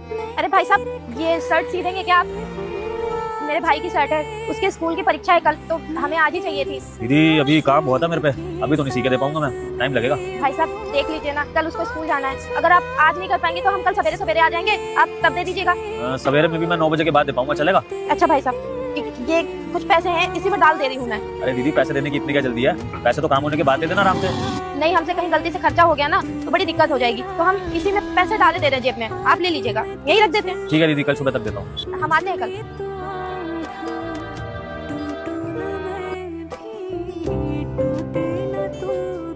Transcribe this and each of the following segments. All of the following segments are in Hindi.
अरे भाई साहब, ये शर्ट सी देंगे क्या आप? मेरे भाई की शर्ट है, उसके स्कूल की परीक्षा है कल, तो हमें आज ही चाहिए थी। दीदी अभी काम हुआ था मेरे पे, अभी तो नहीं सी के दे पाऊंगा मैं, टाइम लगेगा। भाई साहब देख लीजिए ना, कल उसको स्कूल जाना है। अगर आप आज नहीं कर पाएंगे तो हम कल सवेरे सवेरे आ जाएंगे, आप तब दे दीजिएगा। सवेरे में भी मैं 9 बजे के बाद दे पाऊंगा, चलेगा? अच्छा भाई साहब, ये कुछ पैसे हैं, इसी में डाल दे रही हूँ मैं। अरे दीदी पैसे देने की इतनी क्या जल्दी है? पैसे तो काम होने के बाद दे देना आराम से। नहीं, हमसे कहीं गलती से खर्चा हो गया ना तो बड़ी दिक्कत हो जाएगी, तो हम इसी में पैसे डाले दे रहे हैं जेब में, आप ले लीजिएगा, यही रख देते हैं। ठीक है दीदी, कल सुबह तक देता हूँ। हम आते हैं कल।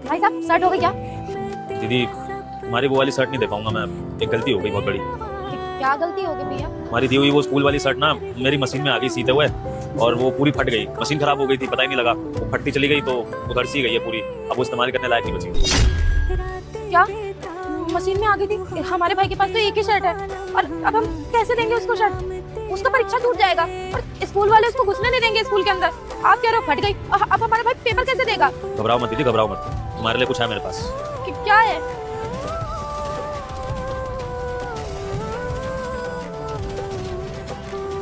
भाई साहब शर्ट हो गई क्या? दीदी तुम्हारी वो वाली शर्ट नहीं दे पाऊंगा मैं, एक गलती हो गई बहुत बड़ी। क्या गलती हो गई भैया? हमारी दी हुई वो स्कूल वाली शर्ट ना मेरी मशीन में आ गई सीते हुए, और वो पूरी फट गई, मशीन खराब हो गई थी, पता ही नहीं लगा, वो फटती चली गई तो उधर सी गई है पूरी, अब वो इस्तेमाल करने लायक नहीं बची। क्या मशीन में आ गई थी? हमारे भाई के पास तो एक ही शर्ट है, और अब हम कैसे देंगे उसको शर्ट? उसका परीक्षा छूट जाएगा और स्कूल वाले उसको घुसने नहीं देंगे स्कूल के अंदर। आप कह रहे हो फट गई, अब हमारा भाई पेपर कैसे देगा? घबराओ मत दीदी, घबराओ मत, तुम्हारे लिए कुछ है मेरे पास। क्या है?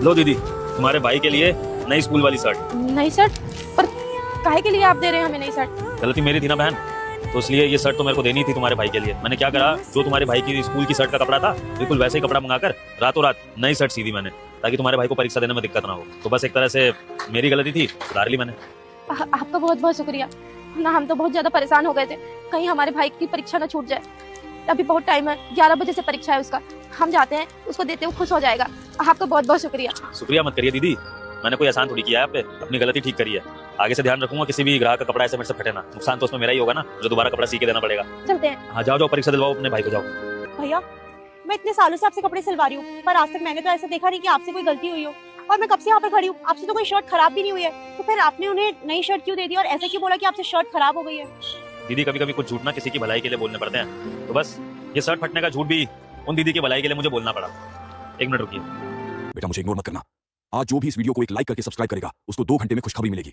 लो दीदी, तुम्हारे भाई के लिए नई स्कूल वाली शर्ट। नई शर्ट? पर काहे के लिए आप दे रहे हैं हमें नई शर्ट? गलती मेरी थी ना बहन, तो इसलिए ये शर्ट तो मेरे को देनी थी तुम्हारे भाई के लिए। मैंने क्या करा, जो तुम्हारे भाई की स्कूल की शर्ट का कपड़ा था बिल्कुल वैसे ही कपड़ा मंगाकर रातों रात नई शर्ट सी दी मैंने, ताकि तुम्हारे भाई को परीक्षा देने में दिक्कत ना हो। तो बस एक तरह से मेरी गलती थी, सुधार ली मैंने। आपका बहुत बहुत शुक्रिया ना, हम तो बहुत ज्यादा परेशान हो गए थे, कहीं हमारे भाई की परीक्षा ना छूट जाए। अभी बहुत टाइम है, 11 बजे से परीक्षा है उसका, हम जाते हैं, उसको देते हुए खुश हो जाएगा। आपका बहुत बहुत शुक्रिया। शुक्रिया मत करिए दीदी, मैंने कोई आसान थोड़ी किया है आप पे, अपनी गलती ठीक करी है। आगे से ध्यान रखूंगा किसी भी ग्राहक का कपड़ा ऐसे मेरे से फटे ना, नुकसान तो उसमें मेरा ही होगा ना, जो दोबारा कपड़ा सी के देना पड़ेगा। चलते हैं। हाँ जाओ जाओ, परीक्षा दिलवाओ अपने भाई को, जाओ। भैया मैं इतने सालों से आपसे कपड़े सिलवा रही हूँ, पर आज तक मैंने तो ऐसा देखा नहीं कि आपसे कोई गलती हुई हो, और मैं कब से यहाँ पर खड़ी हूँ, आपसे तो कोई शर्ट खराब भी नहीं हुई है, तो फिर आपने उन्हें नई शर्ट क्यों दे दी और ऐसे क्यों बोला कि आपसे शर्ट खराब हो गई है? दीदी कभी कभी कुछ झूठ ना किसी की भलाई के लिए बोलने पड़ते हैं, तो बस ये शर्ट फटने का झूठ भी उन दीदी की भलाई के लिए मुझे बोलना पड़ा। 1 मिनट रुकिए। बेटा मुझे इग्नोर मत करना, आज जो भी इस वीडियो को एक लाइक करके सब्सक्राइब करेगा उसको 2 घंटे में खुशखबरी मिलेगी।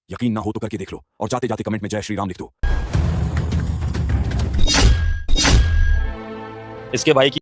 यकीन ना हो तो करके देख लो, और जाते जाते कमेंट में जय श्री राम लिख दो। इसके भाई की